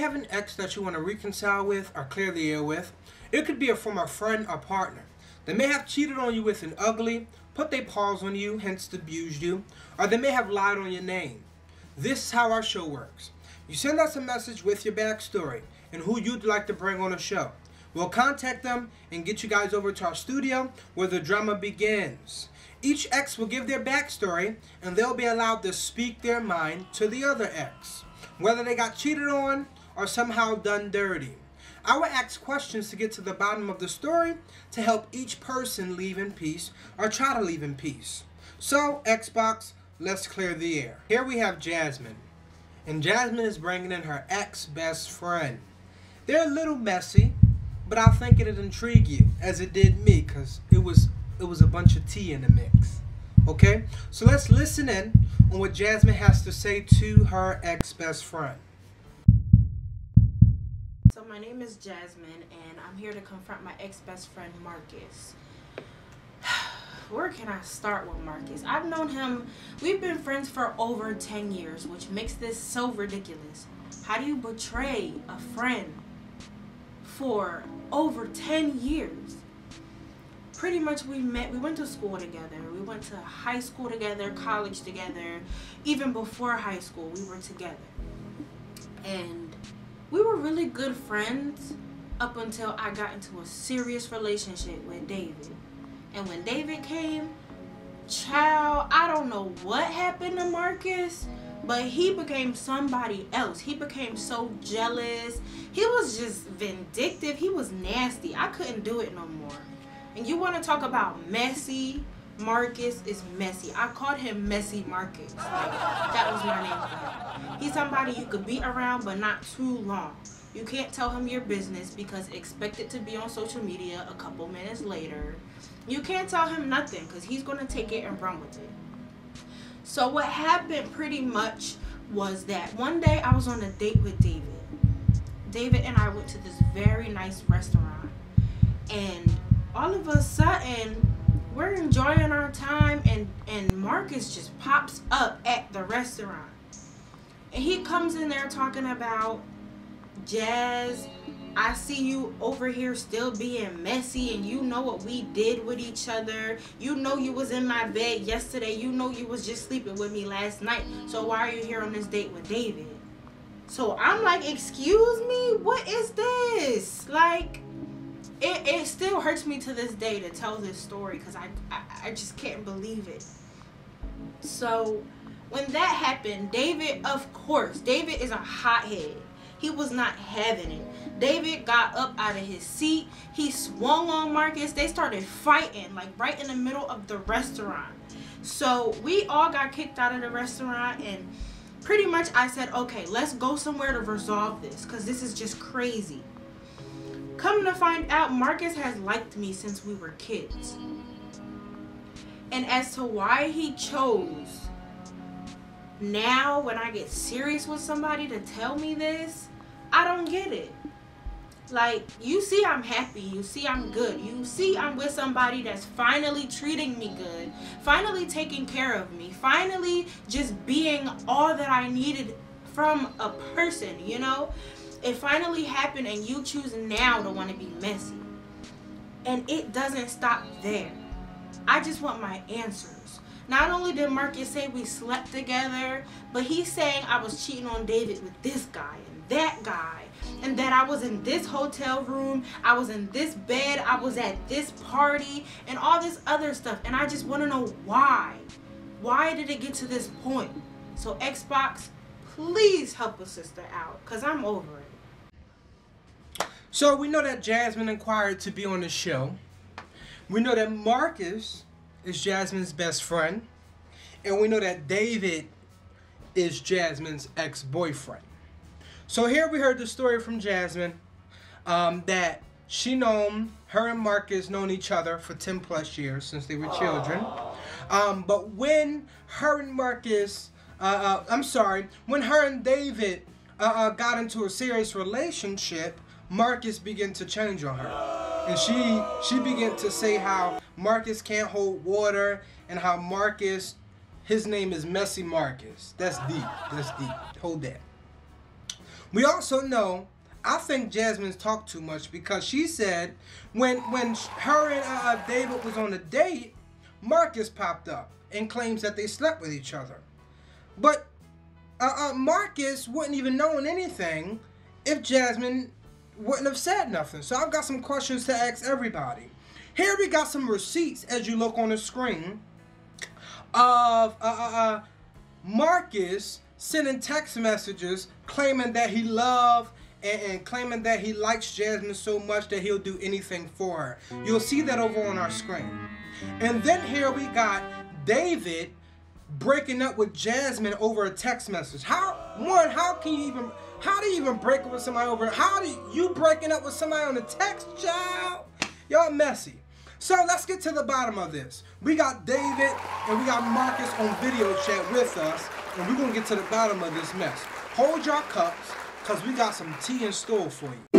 have an ex that you want to reconcile with or clear the air with? It could be a former friend or partner. They may have cheated on you with an ugly, put their paws on you, hence abused you, or they may have lied on your name. This is how our show works. You send us a message with your backstory and who you'd like to bring on the show. We'll contact them and get you guys over to our studio where the drama begins. Each ex will give their backstory and they'll be allowed to speak their mind to the other ex, whether they got cheated on or somehow done dirty. I will ask questions to get to the bottom of the story to help each person leave in peace or try to leave in peace. So, Xbox, let's clear the air. Here we have Jasmine, and Jasmine is bringing in her ex-best friend. They're a little messy, but I think it'd intrigue you, as it did me, because it was a bunch of tea in the mix. Okay? So let's listen in on what Jasmine has to say to her ex-best friend. So my name is Jasmine, and I'm here to confront my ex-best friend, Marcus. Where can I start with Marcus? I've known him, we've been friends for over 10 years, which makes this so ridiculous. How do you betray a friend for over 10 years? Pretty much we went to school together, we went to high school together, college together, even before high school we were together. And we were really good friends up until I got into a serious relationship with David. And when David came, child, I don't know what happened to Marcus, but he became somebody else. He became so jealous. He was just vindictive. He was nasty. I couldn't do it no more. And you want to talk about messy? Marcus is messy. I called him Messy Marcus. Like, that was my name for him. He's somebody you could be around, but not too long. You can't tell him your business because expect it to be on social media a couple minutes later. You can't tell him nothing because he's going to take it and run with it. So what happened pretty much was that one day I was on a date with David. David and I went to this very nice restaurant. And all of a sudden, we're enjoying our time and Marcus just pops up at the restaurant. And he comes in there talking about, Jazz, I see you over here still being messy, and you know what we did with each other. You know you was in my bed yesterday. You know you was just sleeping with me last night. So why are you here on this date with David? So I'm like, excuse me? What is this? Like, it still hurts me to this day to tell this story because I just can't believe it. So when that happened, David, of course, David is a hothead. He was not having it. David got up out of his seat. He swung on Marcus. They started fighting, like right in the middle of the restaurant. So we all got kicked out of the restaurant, and pretty much I said, okay, let's go somewhere to resolve this because this is just crazy. Come to find out, Marcus has liked me since we were kids. And as to why he chose now when I get serious with somebody to tell me this, I don't get it. Like, you see I'm happy, you see I'm good, you see I'm with somebody that's finally treating me good, finally taking care of me, finally just being all that I needed from a person, you know? It finally happened and you choose now to want to be messy. And it doesn't stop there. I just want my answers. Not only did Marcus say we slept together, but he's saying I was cheating on David with this guy and that guy, and that I was in this hotel room, I was in this bed, I was at this party, and all this other stuff. And I just want to know why. Why did it get to this point? So Xbox, please help a sister out, because I'm over it. So we know that Jasmine inquired to be on the show. We know that Marcus is Jasmine's best friend. And we know that David is Jasmine's ex-boyfriend. So here we heard the story from Jasmine that her and Marcus known each other for 10 plus years since they were children. But when her and Marcus, when her and David got into a serious relationship, Marcus began to change on her. And she began to say how Marcus can't hold water and how Marcus, his name is Messy Marcus. That's deep. That's deep. Hold that. We also know, I think Jasmine's talked too much because she said when her and David was on a date, Marcus popped up and claims that they slept with each other. But Marcus wouldn't even known anything if Jasmine wouldn't have said nothing. So I've got some questions to ask everybody. Here we got some receipts, as you look on the screen, of Marcus sending text messages claiming that he loved and claiming that he likes Jasmine so much that he'll do anything for her. You'll see that over on our screen. And then here we got David breaking up with Jasmine over a text message. How do you even break up with somebody over? How do you breaking up with somebody on a text, child? Y'all messy. So let's get to the bottom of this. We got David and we got Marcus on video chat with us, and we're gonna get to the bottom of this mess. Hold your cups, cause we got some tea in store for you.